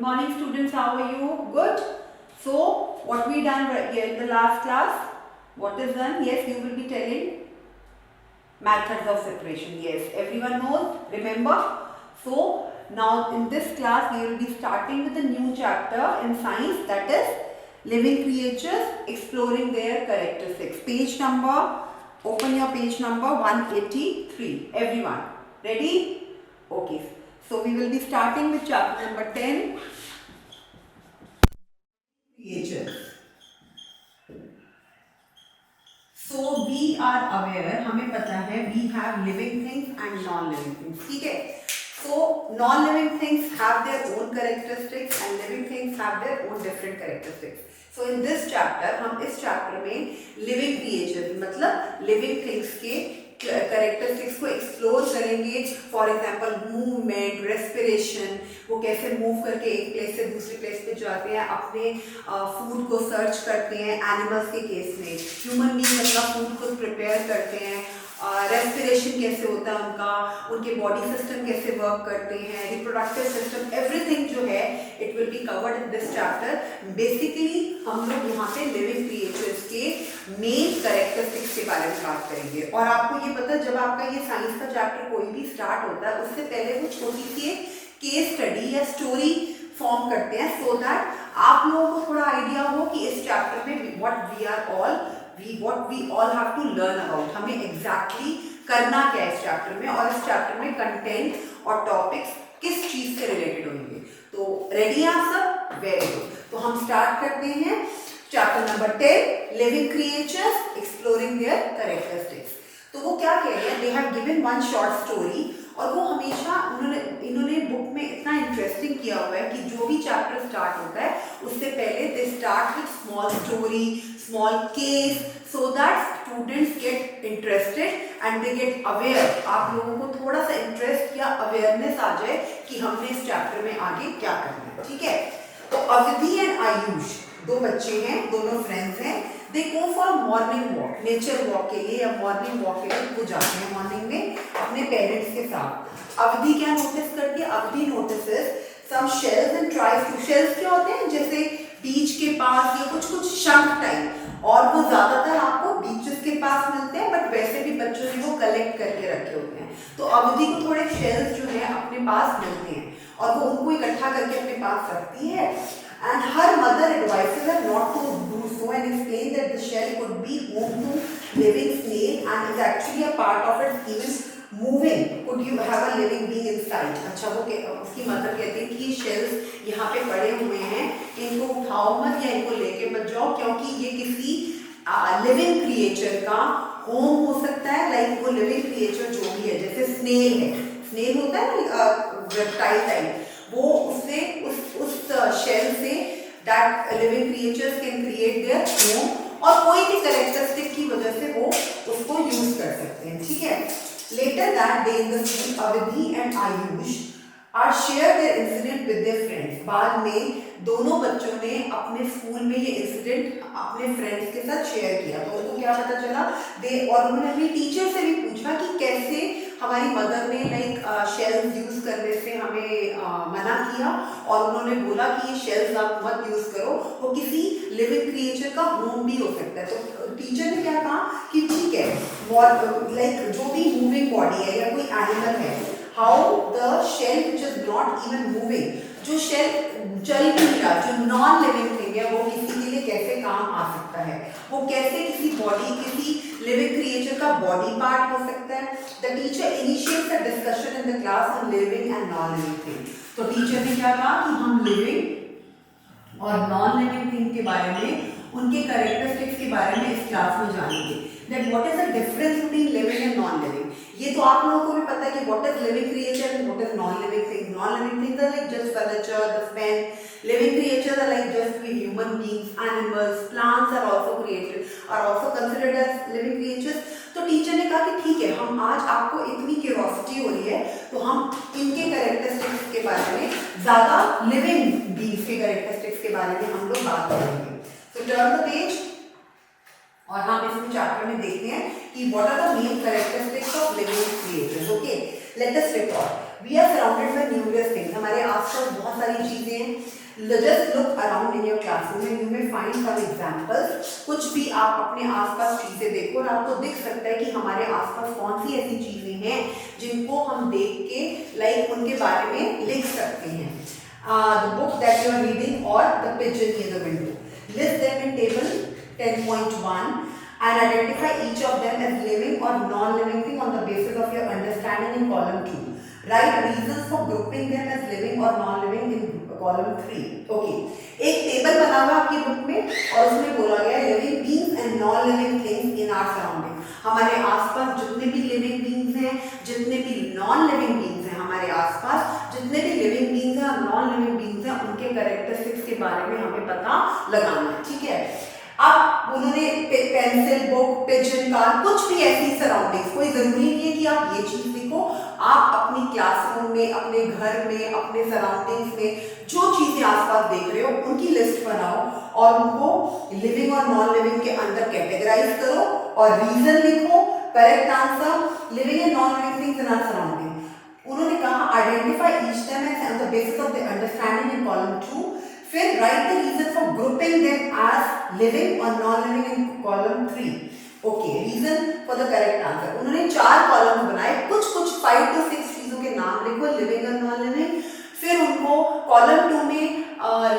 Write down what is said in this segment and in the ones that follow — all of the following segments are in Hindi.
morning students, how are you? Good. So what we done right here in the last class? What is done? Yes, you will be telling methods of separation. Yes, everyone knows, remember? So now in this class we will be starting with a new chapter in science, that is living creatures exploring their characteristics. Page number, open your page number 183. Everyone ready? Okay. So we will be starting with chapter number 10, creatures. So we are aware, हमें पता है we have living things and non-living things. ठीक है? So non-living things have their own characteristics and living things have their own different characteristics. So in this chapter, हम इस chapter में living creatures मतलब living things के कैरेक्टरिस्टिक्स को एक्सप्लोर करेंगे. फॉर एग्जाम्पल मूवमेंट, रेस्पिरेशन, वो कैसे मूव करके एक प्लेस से दूसरी प्लेस पे जाते हैं, अपने फूड को सर्च करते हैं. एनिमल्स के केस में ह्यूमन बीइंग अपना फूड खुद प्रिपेयर करते हैं. रेस्पिरेशन कैसे होता है उनका, उनके बॉडी सिस्टम कैसे वर्क करते हैं, रिप्रोडक्टिव सिस्टम, एवरीथिंग जो है it will be covered in this chapter. Basically हम लोग यहाँ पे लिविंग क्रिएचर्स के मेन कैरेक्टरिस्टिक्स के बारे में बात करेंगे. और आपको ये पता है, जब आपका ये साइंस का चैप्टर कोई भी स्टार्ट होता है उससे पहले वो छोटी सी एक केस स्टडी या स्टोरी फॉर्म करते हैं, सो दैट आप लोगों को थोड़ा आइडिया हो कि इस चैप्टर में what we all have to learn about, हमें exactly करना क्या है इस चैप्टर में, और इस चैप्टर में कंटेंट और टॉपिक्स किस चीज से रिलेटेड होंगे. तो रेडी हैं आप सब? Very good. तो हम स्टार्ट करते हैं chapter number 10, living creatures exploring there characteristics. तो वो क्या कह रहे हैं, they have given one short story, और वो हमेशा इन्होंने बुक में इतना इंटरेस्टिंग किया हुआ है कि जो भी चैप्टर स्टार्ट होता है उससे पहले they start with small story, small case, so that students get interested and they get aware. आप लोगों को थोड़ा सा इंटरेस्ट या अवेयरनेस आ जाए कि हमने इस चैप्टर में आगे क्या करना है. ठीक है? तो अवधि एंड आयुष दो बच्चे हैं, दोनों फ्रेंड्स हैं. They go for morning walk, nature walk के लिए या मॉर्निंग वॉक के लिए वो जाते हैं मॉर्निंग में अपने पेरेंट्स के साथ. अवधि क्या नोटिस करती है? अवधि notices some shells and tries to. Shells क्या होते हैं? जैसे बीच के पास या कुछ शंख टाइप, और वो ज्यादातर आपको बीचेस के पास मिलते हैं, बट वैसे भी बच्चों ने वो कलेक्ट करके रखे होते हैं. तो अवधि को थोड़े शेल्स जो है अपने पास मिलते हैं और वो उनको इकट्ठा करके अपने पास रखती है. And her mother advises her not to do so and explains that the shell could be home to living snail and is actually a part of it, even moving. Could you have a living being inside? अच्छा, वो उसकी मदर कहती है कि ये शेल्स यहाँ पे पड़े हुए हैं, इनको उठाओ मत या इनको लेके मत जाओ, क्योंकि ये किसी लिविंग क्रिएचर का होम हो सकता है. लाइक वो लिविंग क्रिएचर जो भी है, जैसे स्नेल है, स्नेल होता है ना रेप्टाइल टाइप, वो उससे उस शेल से that living creatures can create their home, और कोई भी कैरेक्टरिस्टिक की वजह से वो उसको यूज कर सकते हैं. ठीक है? Later that day in the school Avadhi and Ayush are share their incident with their friends. बाद में दोनों बच्चों ने अपने स्कूल में ये इंसिडेंट अपने फ्रेंड्स के साथ शेयर किया. तो उनको क्या पता चला, और उन्होंने अपनी टीचर से भी पूछा कि कैसे हमारी मदर ने लाइक शेल्स यूज करने से हमें मना किया, और उन्होंने बोला कि ये शेल्स आप मत यूज करो, वो किसी लिविंग क्रिएचर का होम भी हो सकता है. तो टीचर ने क्या कहा कि ठीक है, लाइक जो भी मूविंग बॉडी है या कोई एनिमल है, how the shell which is not even moving, जो शेल चल भी नहीं रहा, जो नॉन लिविंग थिंग है, वो किसी के लिए कैसे काम आ सकता है, वो कैसे किसी बॉडी, किसी लिविंग क्रिएचर का बॉडी पार्ट हो सकता है. The teacher initiates a discussion in the class on living and non living thing. तो टीचर ने क्या कहा कि हम लिविंग और नॉन लिविंग थिंग के बारे में, उनके कैरेक्टरिस्टिक्स के बारे में इस क्लास में जानेंगे. That what is the difference between living and non living. ये तो आप लोगों को भी पता है कि what is living creature and what is non living thing. Non living things are like just furniture, the pen. Living creatures are like just we human beings, animals, plants are also considered as living creatures. तो टीचर ने कहा कि ठीक है, हम आज आपको इतनी क्यूरोसिटी हो रही है तो हम इनके कैरेक्टरिस्टिक्स के बारे में, ज्यादा लिविंग बीइंग्स के कैरेक्टरिस्टिक्स के बारे में हम लोग बात करेंगे. So turn the page और हम इसमें चैप्टर में देखते हैं कि what are the main characteristics of living creatures. Okay, let us record we are surrounded by numerous things. हमारे आसपास बहुत सारी चीजें हैं. Just look around in your classroom and you may find some examples. कुछ भी आप अपने आसपास चीजें देखो और आपको दिख सकता है कि हमारे आसपास कौन सी ऐसी चीजें हैं जिनको हम देख के उनके बारे में लिख सकते हैं. The book that you are reading or the pigeon near the window. List them in table 10.1 and identify each of them as living or non-living thing on the basis of your understanding in column 2. Write reasons for grouping them as living or non-living in column 3. Okay. एक टेबल बना हुआ आपकी बुक में और उसमें बोला गया है living beings and non living things in our surrounding. हमारे आसपास जितने भी लिविंग बीइंग्स हैं, जितने भी नॉन लिविंग बीइंग्स हैं, हमारे आसपास जितने भी लिविंग बीइंग्स हैं और नॉन लिविंग बीइंग्स हैं, उनके कैरेक्टरिस्टिक्स के बारे में हमें पता लगाना है. ठीक है. अब उन्होंने पेंसिल, बुक, पिजन, कार, कुछ भी ऐसी सराउंडिंग्स, कोई जरूरी नहीं है कि आप ये चीज लिखो. आप अपनी क्लासरूम में, अपने घर में, अपने सराउंडिंग्स में जो चीजें आसपास देख रहे हो उनकी लिस्ट बनाओ और उनको लिविंग और नॉन लिविंग के अंदर कैटेगराइज करो और रीजन लिखो. Correct answer living and non living things in our surrounding. उन्होंने कहा identify each them on the basis of the understanding in column 2. फिर write the reason for grouping them as living और non living in column 3. Okay, reason for the correct answer. उन्होंने 4 कॉलम बनाए. कुछ 5 to 6 चीजों के नाम लिखो, लिविंग और नॉन लिविंग. फिर उनको कॉलम 2 में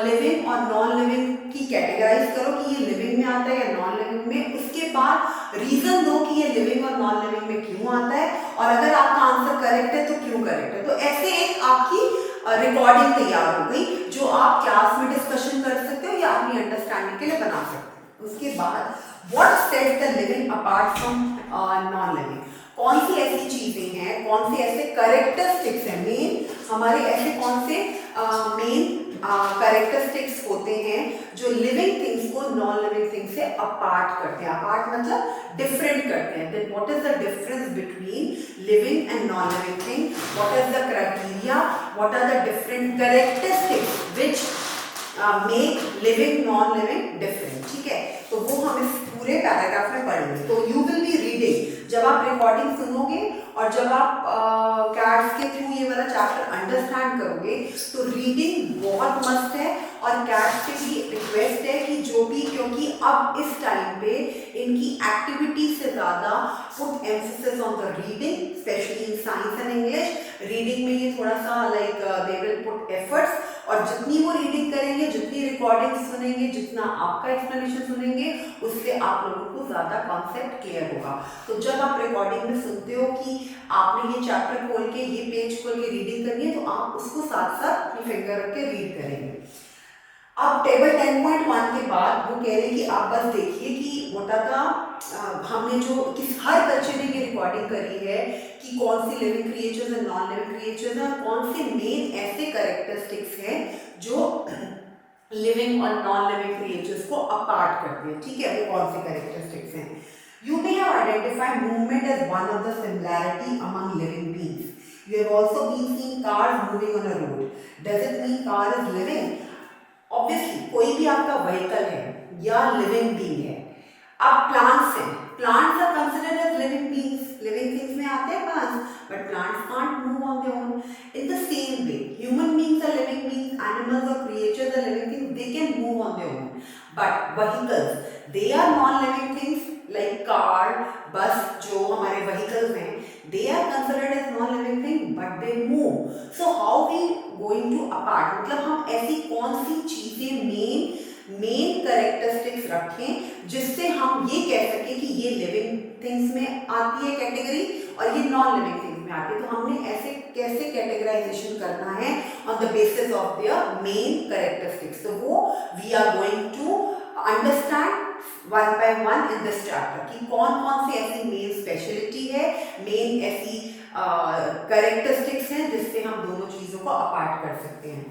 लिविंग और नॉन लिविंग की कैटेगराइज करो कि ये लिविंग में आता है या नॉन लिविंग में. उसके बाद रीजन दो कि ये लिविंग और नॉन लिविंग में क्यों आता है और अगर आपका आंसर करेक्ट है तो क्यों करेक्ट है. तो ऐसे एक आपकी रिकॉर्डिंग तैयार हो गई जो आप क्लास में डिस्कशन कर सकते हो या अपनी अंडरस्टैंडिंग के लिए बना सकते हो. उसके बाद what sets the living apart from non living. कौन सी ऐसी चीजें हैं, कौन से ऐसे कैरेक्टरिस्टिक्स हैं, मेन हमारे ऐसे कौन से मेन कैरेक्टरिस्टिक्स होते हैं जो लिविंग थिंग्स को नॉन लिविंग थिंग्स से अपार्ट करते हैं. अपार्ट मतलब डिफरेंट करते हैं. Then what is the difference between living and non living thing. What is the criteria, what are the different characteristics which make living non living different. ठीक है, तो वो हम इस पूरे पैराग्राफ में पढ़ेंगे. तो यू विल बी रीडिंग. जब आप रिकॉर्डिंग सुनोगे और जब आप कैट्स के थ्रू ये वाला चैप्टर अंडरस्टैंड करोगे तो रीडिंग बहुत मस्त है. और कैट्स से भी रिक्वेस्ट है कि जो भी, क्योंकि अब इस टाइम पे इनकी एक्टिविटी से ज़्यादा put emphasis on the reading, specially in science and English. Reading में ये थोड़ा सा दे विल पुट एफर्ट्स. और जितनी वो रीडिंग करेंगे, जितनी रिकॉर्डिंग सुनेंगे, जितना आपका एक्सप्लेनेशन सुनेंगे, उससे आप लोगों को ज़्यादा कॉन्सेप्ट क्लियर होगा. तो जब आप रिकॉर्डिंग में सुनते हो कि आपने ये चैप्टर खोल के, ये पेज खोल के रीडिंग करनी है, तो आप उसको साथ साथ अपनी फिंगर रख के रीड करेंगे. अब टेबल 10.1 के बाद वो कह रहे हैं कि आप बस देखिए कि मोटा था हमने जो किस हर बच्चे ने ये रिकॉर्डिंग करी है कि कौन सी living creatures and non living creatures हैं और कौन से मेन ऐसे कैरेक्टरिस्टिक्स हैं जो लिविंग और नॉन लिविंग क्रिएचर्स को अपार्ट करते हैं. ठीक है, वो कौन से कैरेक्टरिस्टिक्स हैं. You may have identified movement as one of the similarity among living beings. You have also been seeing cars moving on a road. Does it mean car is living? Obviously, कोई भी आपका व्हीकल है या लिविंग बीइंग है. अब प्लांट्स हैं, plants are considered as living beings. Living things में आते हैं plants, but plants can't move on their own. In the same way human beings are living beings, animals और creatures are living things. They can move on their own, but vehicles they are non living things. Like car, bus जो हमारे व्हीकल्स हैं, they are considered as non-living thing, but they move. So how we going to apart? मतलब हम ऐसी कौन सी चीजें मेन कैरेक्टरिस्टिक्स रखें जिससे हम ये कह सकें कि ये लिविंग थिंग्स में आती है कैटेगरी और ये नॉन लिविंग थिंग्स में आती है. तो हमने ऐसे कैसे कैटेगराइजेशन करना है on the basis of their main characteristics. तो वो we are going to understand one by one in this chapter कि कौन कौन सी ऐसी मेन स्पेशलिटी है, मेन ऐसी कैरेक्टरिस्टिक्स हैं जिससे हम दोनों चीजों को अपार्ट कर सकते हैं.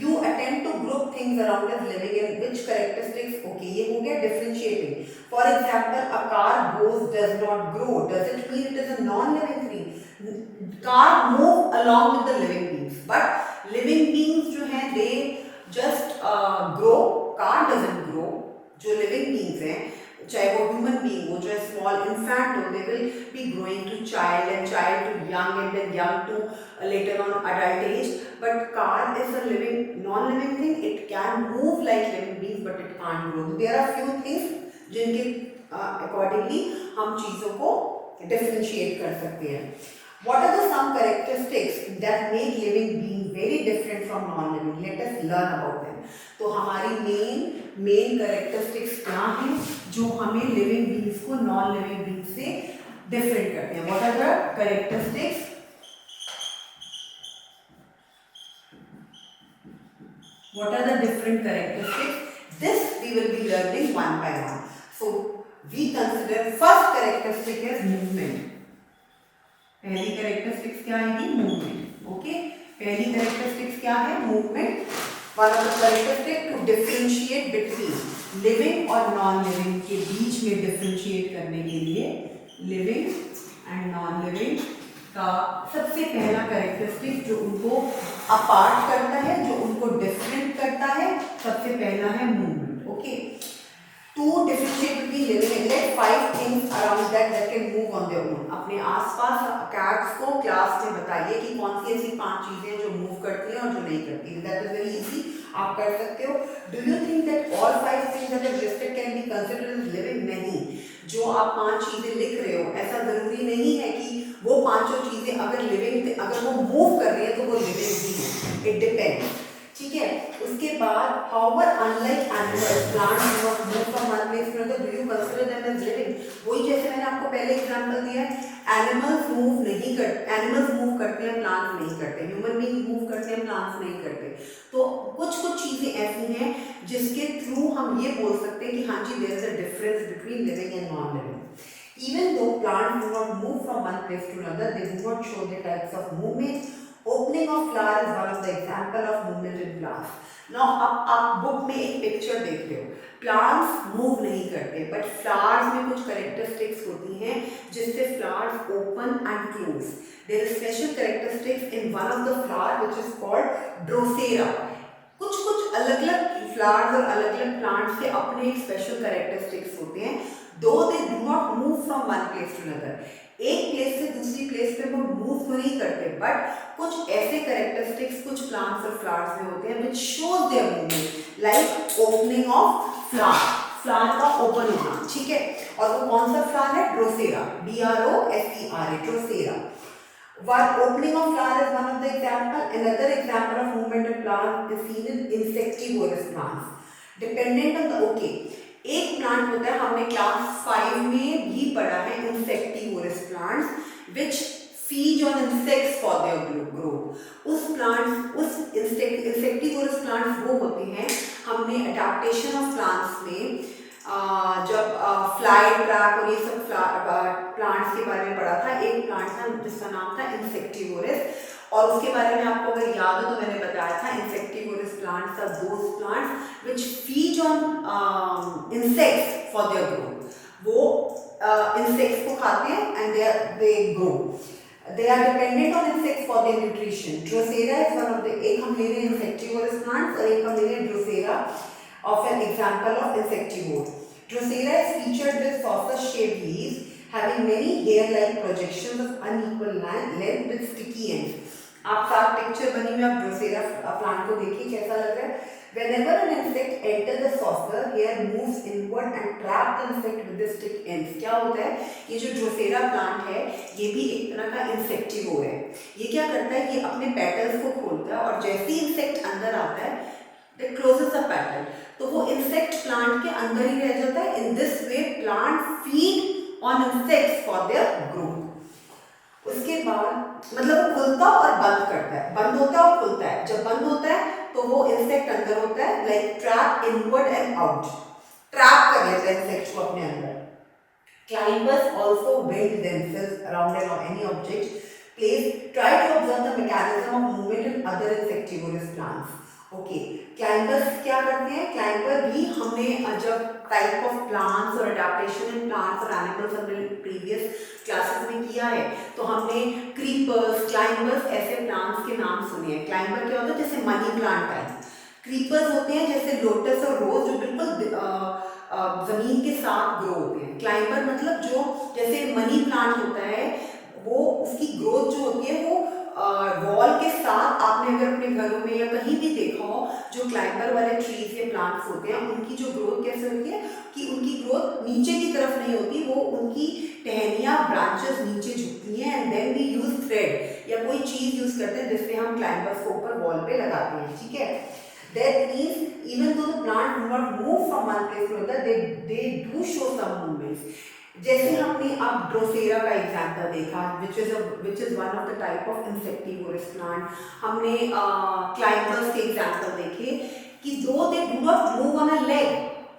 You attempt to group things around as living in which characteristics. Okay, ये हो गया differentiating. For example, a car goes, does not grow. Does it mean it is a non-living thing? Car move along with the living beings, but living beings जो हैं they just grow. Car doesn't grow. जो लिविंग बीइंग्स हैं, चाहे वो ह्यूमन बीइंग हो, जो स्मॉल इन्फेंट हो, they will be growing to child and child to young and then young to later on adult age. But car is a living non-living thing. It can move like living beings but it can't grow. There are few things जिनके accordingly हम चीज़ों को differentiate कर सकते हैं. What are the some characteristics that make living being very different from non-living? Let us learn about them. तो हमारी main characteristics क्या हैं जो हमें living beings को non-living beings से different करते हैं? What are the characteristics? What are the different characteristics? This we will be learning one by one. So we consider first characteristic is movement. पहली characteristics क्या आएगी? Movement. Okay? पहली characteristics क्या है? Movement. One of the characteristics to differentiate between living और non-living के बीच में differentiate करने के लिए living and non-living का सबसे पहला कैरेक्टरिस्टिक जो उनको अपार्ट करता है, जो उनको डिफरेंट करता है, सबसे पहला है movement. Okay, to differentiate between living and let 5 things around that can move on their own. अपने आसपास कैट्स को क्लास में बताइए कि कौन सी ऐसी 5 चीजें जो मूव करती हैं और जो नहीं करती. दैट इज वेरी इजी, आप कर सकते हो. Do you think that all 5 things that are listed can be considered as living? नहीं. जो आप 5 चीजें लिख रहे हो, ऐसा जरूरी नहीं है कि वो 5 चीजें अगर लिविंग, अगर वो मूव कर रही है तो वो लिविंग भी है. It depends. ठीक है. उसके बाद however unlike animals, plants do not move from one place to another, do you consider them as living? वही जैसे मैंने आपको पहले एग्जांपल दिया है, एनिमल्स मूव नहीं करते, एनिमल्स मूव करते हैं, प्लांट्स नहीं करते. ह्यूमन बीइंग मूव करते हैं, प्लांट्स नहीं करते. तो कुछ चीजें ऐसी हैं जिसके थ्रू हम ये बोल सकते हैं कि हाँ जी, there is a difference between living and non living. Even though plants do not move from one place to another, they do not show the types of movement. Opening of flower is one of the example of movement in plants. Now आप बुक में एक पिक्चर देख रहे हो, प्लांट्स मूव नहीं करते, बट फ्लावर्स में कुछ कैरेक्टरिस्टिक्स होती हैं जिससे flowers open and close. There is special characteristics in one of the flower which is called Drosera. कुछ अलग अलग फ्लावर्स और अलग अलग प्लांट्स के अपने एक स्पेशल कैरेक्टरिस्टिक्स होते हैं. Though they do not move from one place to another, एक प्लेस से दूसरी प्लेस पे वो मूव तो नहीं करते, बट कुछ ऐसे कैरेक्टरिस्टिक्स कुछ प्लांट्स और फ्लावर्स में होते हैं which shows there movement, like opening of flower, flower का ओपन होना. ठीक है. और वो कौन सा फ्लावर है? Drosera, DROSERA, Drosera. While opening of flower is one of the example, another example of movement in plant is seen in insectivorous plants. Dependent on the एक प्लांट होता है, हमने क्लास 5 में भी पढ़ा है, insectivorous plants which feed on insects for their growth. उस insectivorous plants वो होते हैं, हमने adaptation of plants में जब फ्लाई ट्रैप और ये सब प्लांट्स के बारे में पढ़ा था. एक प्लांट था जिसका नाम था इंसेक्टिवोरस, और उसके बारे में आपको अगर याद हो तो मैंने बताया था insectivorous plants are those plants which feed on insects for their growth. वो इंसेक्ट्स को खाते हैं and they grow. They are dependent on insects for their nutrition. Drosera is one of the, एक हम ले रहे हैं insectivorous plants और एक हम ले रहे हैं Drosera of an example of insectivore. Drosera is featured with saucer-shaped leaves having many hair-like projections of unequal length with sticky ends. आप साथ पिक्चर बनी हुई आप ड्रोसेरा प्लांट को देखिए कैसा लग रहा है. Whenever an insect enters the saucer, hair moves inward and trap the insect with the stick ends. क्या होता है, ये जो ड्रोसेरा प्लांट है ये भी एक तरह का इंसेक्टिवोर है. ये क्या करता है, ये अपने पेटल्स को खोलता है और जैसे ही इंसेक्ट अंदर आता है it closes the petal, तो वो इंसेक्ट प्लांट के अंदर ही रह जाता है. In this way plant feed on insects for their growth. उसके बाद मतलब वो खुलता और बंद करता है, बंद होता है और खुलता है. जब बंद होता है तो वो इंसेक्ट अंदर होता है, like trap inward and out, trap कर लेता है इंसेक्ट को अपने अंदर. Climbers also build themselves around an or any object place. Try to observe the mechanism of movement in other insectivorous plants. Okay, climbers क्या करते हैं? क्लाइंबर भी हमने जब टाइप ऑफ प्लांट्स और अडेप्टेशन इन प्लांट्स और एनिमल्स हमने प्रीवियस क्लासेस में किया है, तो हमने क्रीपर्स, क्लाइंबर्स ऐसे प्लांट्स के नाम सुने हैं. क्लाइंबर क्या होता है? जैसे मनी प्लांट टाइप. क्रीपर्स होते हैं जैसे लोटस और रोज जो बिल्कुल जमीन के साथ ग्रो होते हैं। क्लाइंबर मतलब जो जैसे मनी प्लांट होता है, वो उसकी ग्रोथ जो होती है वो वॉल के साथ, आपने अगर अपने घरों में या कहीं भी देखा हो, जो क्लाइंबर वाले ट्रीज या प्लांट्स होते हैं उनकी जो ग्रोथ कैसे होती है कि उनकी ग्रोथ नीचे की तरफ नहीं होती, वो उनकी टहनियाँ ब्रांचेस नीचे झुकती हैं and then we use thread या कोई चीज यूज करते हैं जिससे हम क्लाइंबर्स को ऊपर वॉल पे लगाते हैं, ठीक है। That means even though the plant do not move from one place to another, they do show some movements. जैसे हमने अब ड्रोसेरा का एग्जाम्पल देखा, which is one of the type of insectivorous plant. हमने क्लाइंबर्स के एग्जाम्पल देखे कि though they do not move on a leg,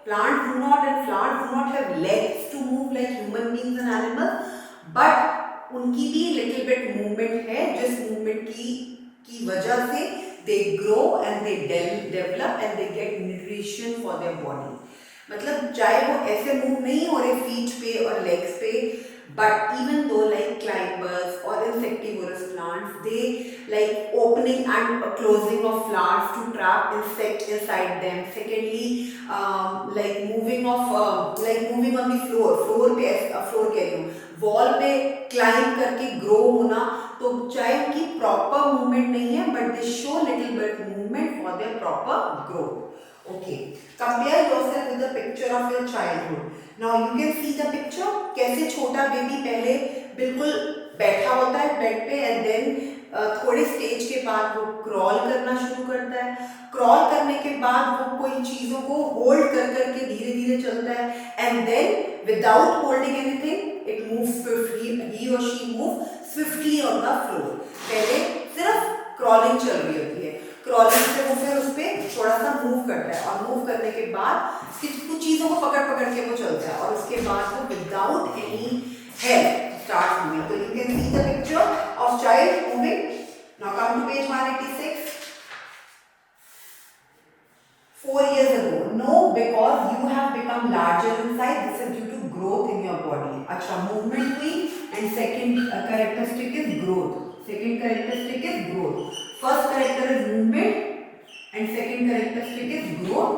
plants do not have legs to move like human beings and animals, but उनकी भी little bit movement है, जिस movement की वजह से they grow and they develop and they get nutrition for their body. मतलब चाहे वो ऐसे मूव नहीं हो रहे फीट पे और लेग्स पे, but even though like climbers or insectivorous plants, they like opening and closing of flowers to trap insect inside them. Secondly, like moving on the floor पे फ्लोर कह रही हूँ, वॉल पे क्लाइंब करके ग्रो होना, तो चाहे उनकी प्रॉपर मूवमेंट नहीं है but they show little bit movement for their proper growth. Okay, compare yourself with the picture of your childhood. Now you can see the picture. कैसे छोटा बेबी पहले बिल्कुल बैठा होता है बेड पे एंड देन थोड़े स्टेज के बाद वो क्रॉल करना शुरू करता है. क्रॉल करने के बाद वो कोई चीज़ों को होल्ड कर करके धीरे धीरे चलता है and then without holding anything it moves swiftly, he और she move swiftly on the floor. पहले सिर्फ क्रॉलिंग चल रही होती है, क्रॉलिंग से वो फिर उस पर थोड़ा सा मूव करता है और मूव करने के बाद कुछ चीज़ों को पकड़ पकड़ के वो चलता है और उसके बाद वो without any help start moving. तो you can see the picture of child moving. Now come to page 186. 4 years ago. No, because you have become larger in size. This is due to growth in your body. अच्छा, movement हुई and second characteristic is growth. Second characteristic is growth. First character is movement and second characteristic is growth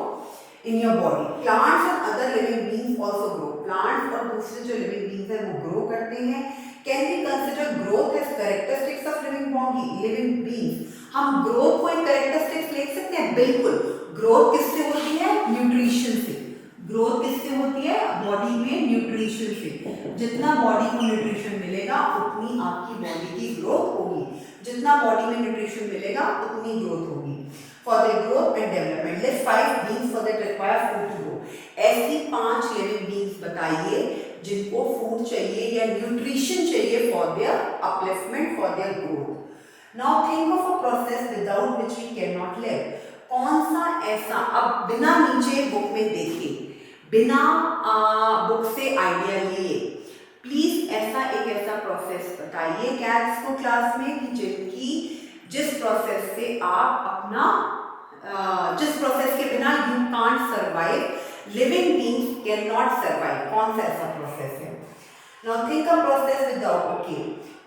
in your body. Plants and other living beings also grow. Plants और दूसरे जो living beings हैं वो grow करते हैं. Can we consider growth as characteristics of living beings? हम growth को एक characteristics ले सकते हैं, बिल्कुल. ग्रोथ किससे होती है? न्यूट्रिशन से. ग्रोथ किससे होती है? बॉडी में न्यूट्रिशन से. जितना बॉडी को न्यूट्रिशन मिलेगा उतनी आपकी बॉडी की ग्रोथ होगी. जितना बॉडी में न्यूट्रिशन मिलेगा उतनी ग्रोथ होगी. For the growth and development list 5 beings for that require food to grow. ऐसी 5 लिविंग बीइंग्स बताइए जिनको फूड चाहिए या न्यूट्रिशन चाहिए for their upliftment, for their growth. Now think of a process without which we can not live. कौन सा ऐसा, अब बिना नीचे बुक में देखे, बिना बुक से आइडिया लिए, प्लीज ऐसा प्रोसेस बताइए कैट्स को क्लास में कि जिस प्रोसेस से आप अपना जिस प्रोसेस के बिना you can't survive, living beings can not survive. कौन सा ऐसा प्रोसेस है? Now think a process without. Okay,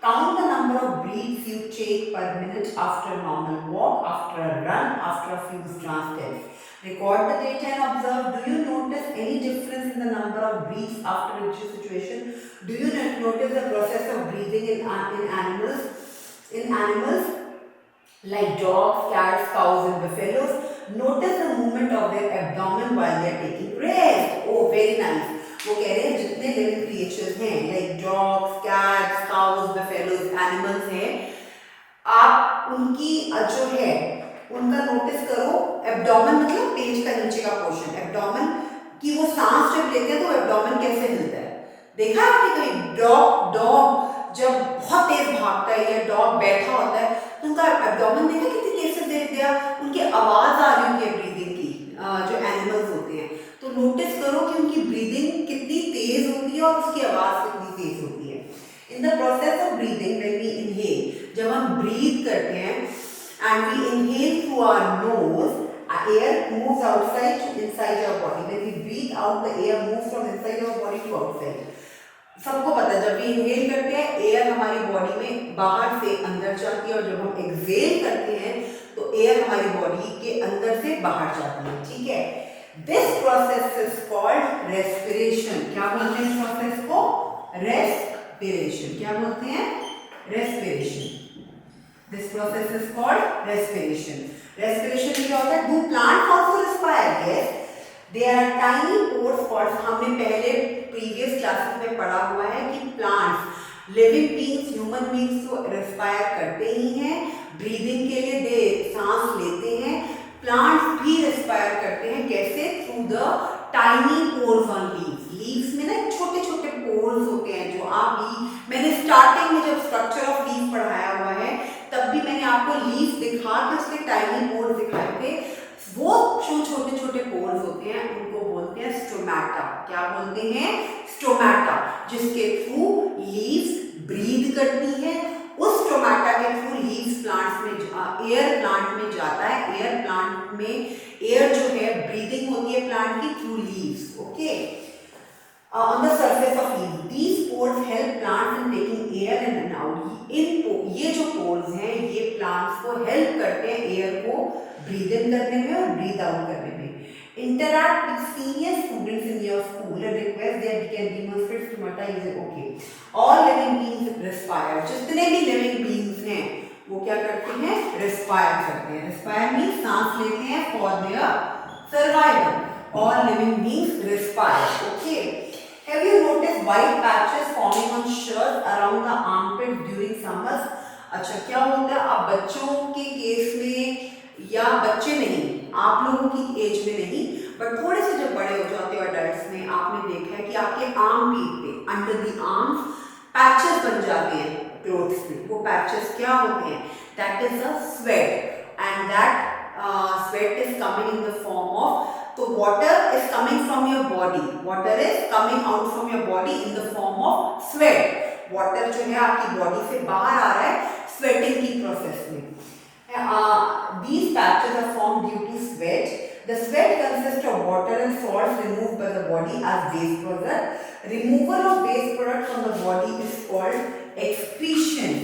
count the number of breaths you take per minute after a normal walk, after a run, after a few steps. Record the data and observe. Do you notice any difference in the number of breaths after each situation? Do you notice the process of breathing in animals? In animals like dogs, cats, cows and buffaloes, notice the movement of their abdomen while they are taking rest. Oh, very nice. वो कह रहे हैं जितने लिविंग क्रिएचर्स हैं like dogs, cats, cows, buffaloes, animals हैं, आप उनकी जो है उनका नोटिस करो. एब्डोमेन मतलब पेज का नीचे का पोर्शन, एब्डोमेन की वो सांस जब लेते हैं तो एब्डोमेन कैसे हिलता है. देखा है आपने कहीं? डॉग जब बहुत तेज भागता है या डॉग बैठा होता है तो उनका एब्डोमेन देखा कितनी तेज से देख दिया, उनकी आवाज आ रही होती है ब्रीदिंग की. जो एनिमल्स होते हैं तो नोटिस करो कि उनकी ब्रीदिंग कितनी तेज होती है और उसकी आवाज कितनी तेज होती है. In the process of breathing when we inhale, जब हम ब्रीथ करते हैं and we inhale through our nose, air moves outside to inside our body. When we breathe out the air moves from inside our body to outside. सबको पता है जब भी इनहेल करते हैं एयर हमारी बॉडी में बाहर से अंदर जाती है और जब हम एक्सहेल करते हैं तो एयर हमारी बॉडी के अंदर से बाहर जाती है. ठीक है. This process is called respiration. क्या बोलते हैं इस प्रोसेस को? रेस्पिरेशन। क्या बोलते हैं? Respiration. This process is called respiration. Respiration में क्या होता है? Do plant also respire? Yes, there are tiny pores called, हमने पहले प्रीवियस क्लासेस में पढ़ा हुआ है कि plants, living beings, human beings तो रेस्पायर करते ही हैं, ब्रीदिंग के लिए दे सांस लेते हैं। प्लांट्स भी रेस्पायर करते हैं। कैसे? Through the tiny pores on leaves. Leaves में ना छोटे छोटे पोर्स होते हैं, जो मैंने स्टार्टिंग में जब स्ट्रक्चर ऑफ लीफ पढ़ाया हुआ है तब भी मैंने आपको लीफ दिखा के उसके टाइनी पोर्स दिखाए थे। वो जो छोटे छोटे पोर्स होते हैं उनको बोलते हैं स्टोमेटा। क्या बोलते हैं? स्टोमेटा, जिसके थ्रू लीव्स ब्रीद करती है। उस स्टोमेटा के थ्रू लीव्स प्लांट्स में एयर प्लांट में जाता है। एयर प्लांट में एयर जो है ब्रीदिंग होती है प्लांट की through leaves. Okay, on the surface of leaves, these pores help plants in taking air in and out. ये जो pores हैं ये plants को help करते हैं air को breathe in करने में और breathe out करने में। Interact with senior students in your school and request that they can demonstrate stomata using, okay, all living beings respire. जितने भी living beings हैं वो क्या करते हैं? respire करते हैं। respire means सांस लेते हैं for their survival. All living beings respire. Okay. Have you noticed white patches forming on shirts around the armpit during summers? अच्छा, क्या होता है? आप बच्चों के केस में, या बच्चे नहीं, आप लोगों की एज में नहीं, बट थोड़े से जब बड़े हो जाते हो एडल्ट्स में, आपने देखा है कि आपके आर्म पीट पे, अंडर द आर्म्स पैचेस बन जाते हैं क्लोथ्स में। वो पैचेस क्या होते हैं? That is a sweat, and that sweat is coming in the form of, so water is coming from your body, water is coming out from your body in the form of sweat. water जो है आपकी बॉडी से बाहर आ रहा है स्वेटिंग की प्रोसेस में। these patches are formed due to sweat. The sweat consists of water and salts removed by the body as waste product. Removal of waste product from the body is called excretion.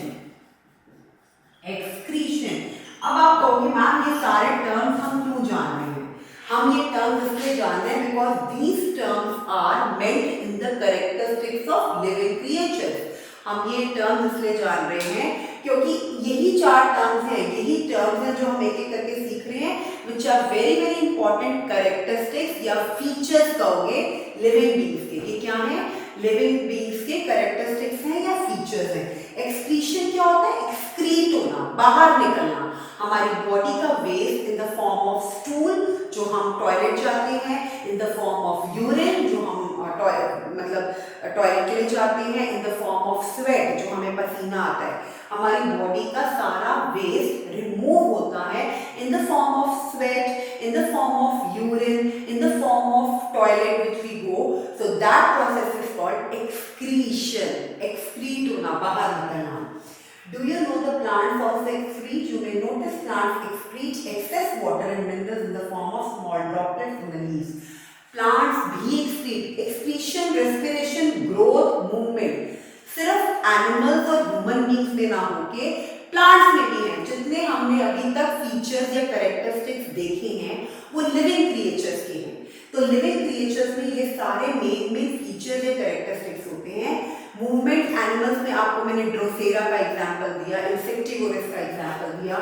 excretion. अब आप कहोगे मैम ये सारे टर्म्स हम क्यों जान रहे हैं? हम ये टर्म्स इसलिए जान रहे हैं because these terms are meant in the characteristics of living creatures. हम ये टर्म्स इसलिए जान रहे हैं क्योंकि यही चार टर्म्स हैं, यही टर्म्स हैं जो हम एक एक करके सीख रहे हैं, which are very very important characteristics या फीचर्स कहोगे लिविंग बींग्स के। ये क्या है? लिविंग बींग्स के कैरेक्टरिस्टिक्स हैं या फीचर्स हैं। एक्सक्रीशन क्या होता है? एक्सक्रीट होना, बाहर निकलना। हमारी बॉडी का waste in the form of stool, जो हम टॉयलेट जाते हैं, in the form of urine, जो हम टॉयलेट के लिए जाते हैं, in the form of sweat, जो हमें पसीना आता है। हमारी बॉडी का सारा वेस्ट रिमूव होता है in the form of sweat, in the form of urine, in the form of toilet which we go. So that process is called excretion. Excrete होना, बाहर निकलना। Do you know the plants also excrete? You may notice plants excrete excess water and minerals in the form of small droplets from the leaves. Plants भी excrete. Excretion, respiration, growth, movement सिर्फ एनिमल्स और ह्यूमन बींग्स में ना होके प्लांट्स में भी हैं। जितने हमने अभी तक फीचर्स या कैरेक्टरिस्टिक्स देखे हैं वो लिविंग क्रिएचर्स के हैं। तो लिविंग क्रिएचर्स में ये सारे मेन फीचर्स या कैरेक्टरिस्टिक्स होते हैं। मूवमेंट एनिमल्स में आपको मैंने ड्रोसेरा का एग्जांपल दिया, इंसेक्टिवोरस का एग्जांपल दिया।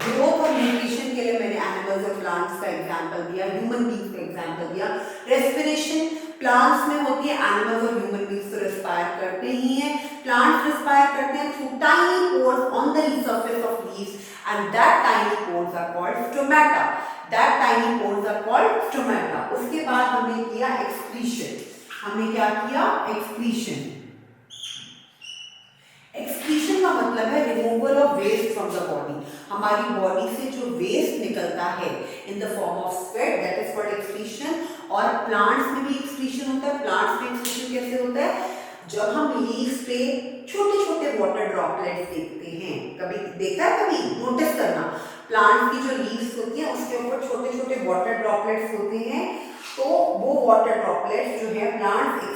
ग्रोथ और न्यूट्रिशन के लिए मैंने एनिमल्स और प्लांट्स का एग्जांपल दिया, ह्यूमन बींग्स का एग्जांपल दिया। रेस्पिरेशन प्लांट्स में होती है, एनिमल्स और ह्यूमन बींग्स तो रेस्पायर करते ही हैं। प्लांट्स रेस्पायर करते हैं through tiny pores on the surface of leaves and that tiny pores are called stomata. That tiny pores are called stomata. उसके बाद हमने किया एक्सक्रीशन। हमने क्या किया? एक्सक्रीशन। एक्सक्रीशन का मतलब है removal of waste from the body. हमारी बॉडी से जो वेस्ट निकलता है in the form of sweat, that is called excretion. और प्लांट्स में भी एक्सक्रीशन होता है। प्लांट्स में एक्सक्रीशन कैसे होता है? जब हम लीव्स पे छोटे छोटे वाटर ड्रॉपलेट्स देखते हैं, कभी देखा है, कभी नोटिस करना, प्लांट की जो लीव्स होती हैं उसके ऊपर छोटे छोटे वाटर ड्रॉपलेट्स होते हैं। तो वो वाटर ड्रॉपलेट्स जो है प्लांट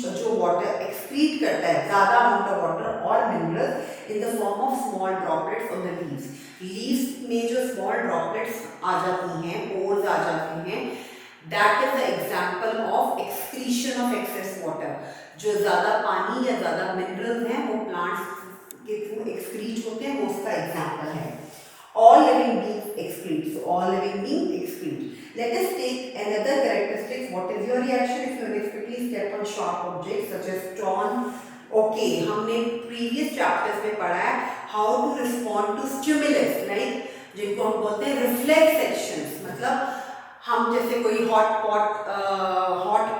जो वाटर एक्सक्रीट करता है ज्यादा अमाउंट ऑफ वाटर और minerals in the form of small droplets on the leaves. Leaves में जो स्मॉल ड्रॉपलेट्स आ जाती हैं, पोर्स आ जाती हैं, that is the example of excretion of excess water. जो ज़्यादा पानी या ज़्यादा मिनरल्स हैं वो प्लांट्स के थ्रू एक्सक्रीट होते हैं, वो उसका एग्जाम्पल है। All living beings excrete. So all living beings excrete. Let us take another characteristics. What is your reaction if you unexpectedly step on sharp objects such as stone? Okay, हमने previous chapters में पढ़ा है how to respond to stimulus, right? जिनको हम बोलते हैं reflex actions। मतलब हम जैसे कोई हॉट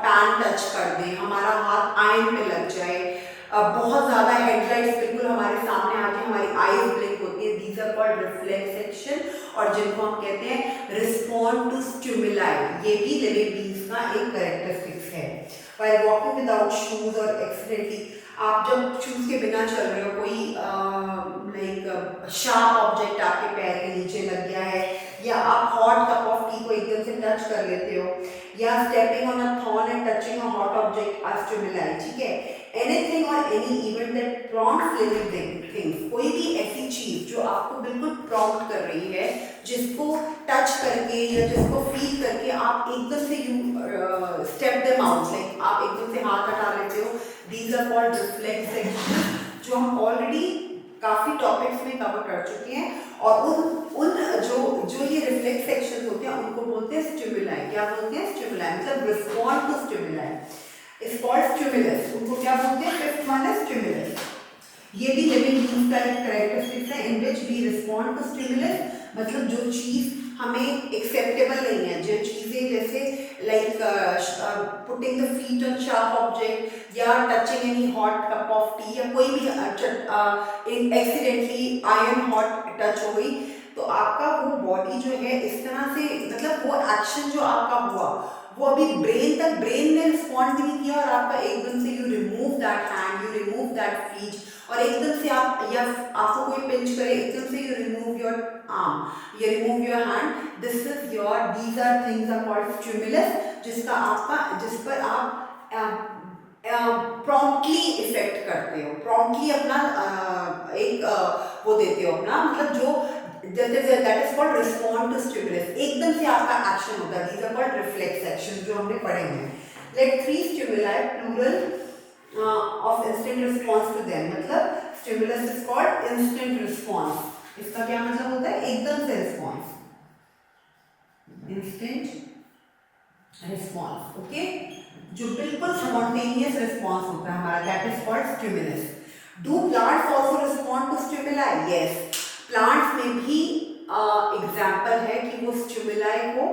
पैन टच कर दें, हमारा हाथ आयन पे लग जाए, बहुत ज़्यादा हेडलाइट्स बिल्कुल हमारे सामने आ जाए, हमारी आईज ब्लिंक होती है, these are called reflex action, और जिनको हम कहते हैं रिस्पॉन्ड टू स्टिमुलाई। ये भी लिविंग बीइंग्स का एक कैरेक्टरिस्टिक्स है। व्हाइल वॉकिंग विदाउट शूज और एक्सीडेंटली, आप जब शूज के बिना चल रहे हो, कोई लाइक शार्प ऑब्जेक्ट आपके पैर के नीचे लग गया है, या आप हॉट कप ऑफ टी को एकदम से टच कर लेते हो, या stepping on a thorn and touching a hot object are stimuli, ठीक है। Anything or any event that prompts living things, कोई भी ऐसी चीज जो आपको बिल्कुल प्रॉम्प्ट कर रही है, जिसको टच करके या जिसको फील करके आप एकदम से you step them out, like आप एकदम से हाथ हटा लेते हो, these are called reflex action, जो हम ऑलरेडी काफी टॉपिक्स में कवर कर चुके हैं। और उन जो ये रिफ्लेक्स एक्शन होते हैं उनको बोलते हैं स्टिमुलाई। क्या बोलते हैं? स्टिमुलाई, मतलब respond to stimuli is called stimulus. उनको क्या बोलते हैं? फिफ्थ वन है स्टिमुलस। ये भी लिविंग बीइंग्स का एक कैरेक्टरिस्टिक्स है, in which we respond to stimulus. मतलब जो चीज हमें एक्सेप्टेबल नहीं है, जो चीजें जैसे like putting the feet on sharp object, या touching any hot cup of tea, या कोई भी एक्सीडेंटली आयरन हॉट टच हो गई, तो आपका वो बॉडी जो है इस तरह से, मतलब वो एक्शन जो आपका हुआ वो अभी ब्रेन ने रिस्पॉन्ड भी नहीं किया, और आपका एकदम से you remove that hand, you remove that feet, और एकदम से आप, या आपको कोई पिंच करे, एकदम से you remove your arm, you remove your hand, this is your, these are things are called stimulus, जिसका आपका, जिस पर आप प्रॉम्प्टली इफेक्ट करते हो, प्रॉम्प्टली अपना एक वो देते हो अपना, मतलब जो that is called respond to stimulus, एकदम से आपका एक्शन होता है, these are called reflex actions जो हमने पढ़े हैं। Like 3 stimuli plural of instant response to them, मतलब stimulus is called instant response। इसका क्या मतलब होता है? एकदम से response, instant response, okay? जो बिल्कुल spontaneous response होता है हमारा, that is called stimulus। Do plants also respond to stimuli? Yes, plants में भी एग्जाम्पल है कि वो स्टिमुलाई को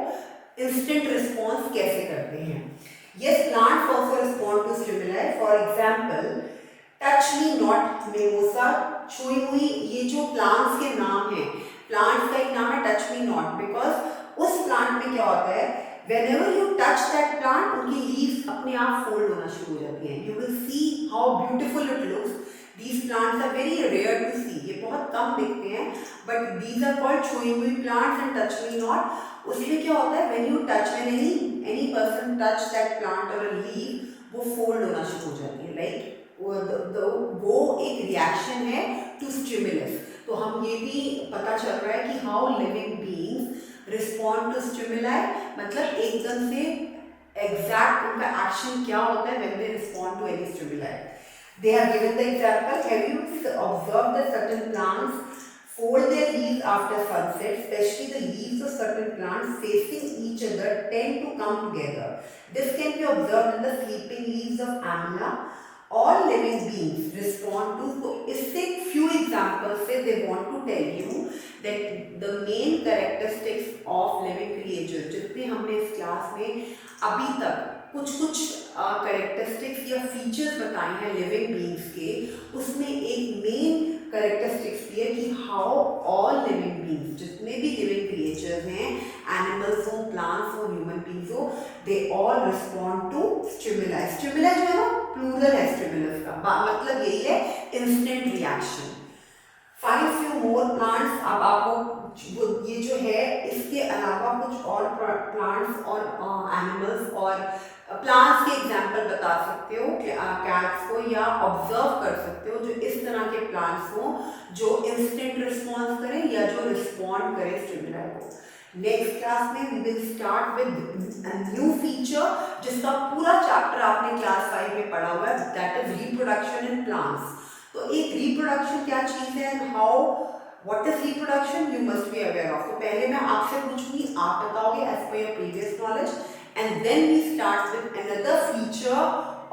इंस्टेंट रिस्पॉन्स कैसे करते हैं। Yes, plants also respond to stimuli. For example, touch me not, mimosa, छुई हुई, ये जो प्लांट्स के नाम हैं, प्लांट्स का एक नाम है टच मी नॉट, बिकॉज उस प्लांट में क्या होता है, whenever you touch that plant, उनकी लीव्स अपने आप फोल्ड होना शुरू हो जाती हैं। You will see how beautiful it looks. These plants are very rare to see. ये बहुत कम दिखते हैं, but these are called छुई हुई plants and touch me not. उसमें क्या होता है, when you touch, when any person touch that plant or a leaf, वो fold होना शुरू हो जाती है, like वो एक reaction है to stimulus। तो हम ये भी पता चल रहा है कि how living beings respond to stimuli, मतलब एकदम से exact उनका action क्या होता है when they respond to any stimuli। They have given the example. Have you observed that certain plants fold their leaves after sunset, especially the leaves of certain plants facing each other tend to come together. This can be observed in the sleeping leaves of amla. All living beings respond to, so इससे few examples से they want to tell you that the main characteristics of living creatures, जितने हमने इस क्लास में अभी तक कुछ कैरेक्टरिस्टिक्स या फीचर्स बताए हैं लिविंग बीइंग्स के, उसमें एक मेन कैरेक्टरिस्टिक्स भी है कि हाउ ऑल लिविंग बीइंग्स, जितने भी लिविंग क्रिएचर्स हैं, एनिमल्स हो, प्लांट्स हो, ह्यूमन बीइंग्स हो, they all respond to stimuli. Stimuli जो है ना, प्लूरल है स्टिमुलस का, मतलब यही है instant reaction. Find few more plants. अब आपको ये जो है, इसके अलावा कुछ और प्लांट्स और एनिमल्स और प्लांट्स के एग्जाम्पल बता सकते हो कैट्स को, या ऑब्जर्व कर सकते हो जो इस तरह के प्लांट्स हो जो इंस्टेंट रिस्पॉन्स करें या जो रिस्पॉन्ड करें स्टिमुलाई को। नेक्स्ट क्लास में we will start with new feature जिसका पूरा चैप्टर आपने क्लास 5 में पढ़ा हुआ है, that is reproduction in plants. तो एक रिप्रोडक्शन क्या चीज है and how what is reproduction you must be aware of. तो पहले मैं आपसे पूछूंगी, आप बताओगे as per your previous knowledge, and then we start with another feature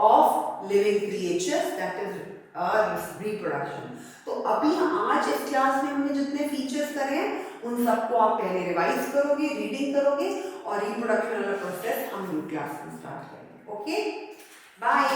of living creatures that is reproduction. तो अभी आज इस क्लास में हमने जितने फीचर्स करे हैं उन सबको आप पहले रिवाइज करोगे, रीडिंग करोगे, और रिप्रोडक्शन वाला प्रोसेस हम न्यू क्लास में स्टार्ट करेंगे। Okay, bye.